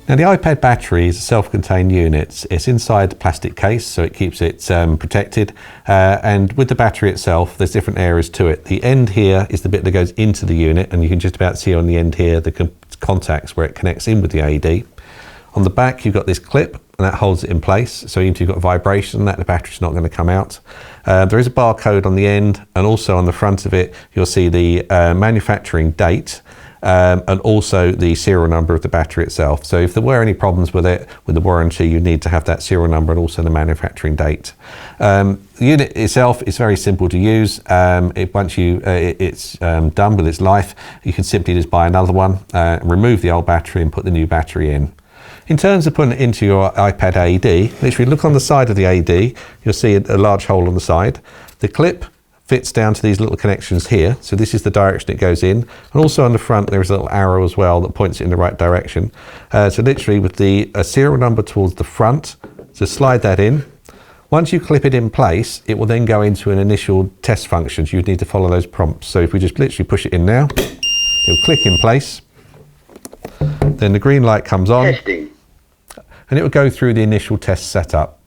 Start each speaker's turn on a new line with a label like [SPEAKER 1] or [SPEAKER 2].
[SPEAKER 1] Now the iPad battery is a self-contained unit. It's inside the plastic case, so it keeps it protected. And with the battery itself, there's different areas to it. The end here is the bit that goes into the unit, and you can just about see on the end here the contacts where it connects in with the AED. On the back, you've got this clip, and that holds it in place. So even if you've got vibration, the battery's not going to come out. There is a barcode on the end, and also on the front of it, you'll see the manufacturing date, and also the serial number of the battery itself. So if there were any problems with it, with the warranty, you need to have that serial number and also the manufacturing date. The unit itself is very simple to use. Once it's done with its life, you can simply just buy another one, remove the old battery and put the new battery in. In terms of putting it into your iPad AED, literally look on the side of the AED, you'll see a large hole on the side. The clip fits down to these little connections here, so this is the direction it goes in, and also on the front there is a little arrow as well that points it in the right direction. So literally with the serial number towards the front, so slide that in. Once you clip it in place, it will then go into an initial test function, so you need to follow those prompts. So if we just literally push it in now, it'll click in place, then the green light comes on. Testing. And it will go through the initial test setup.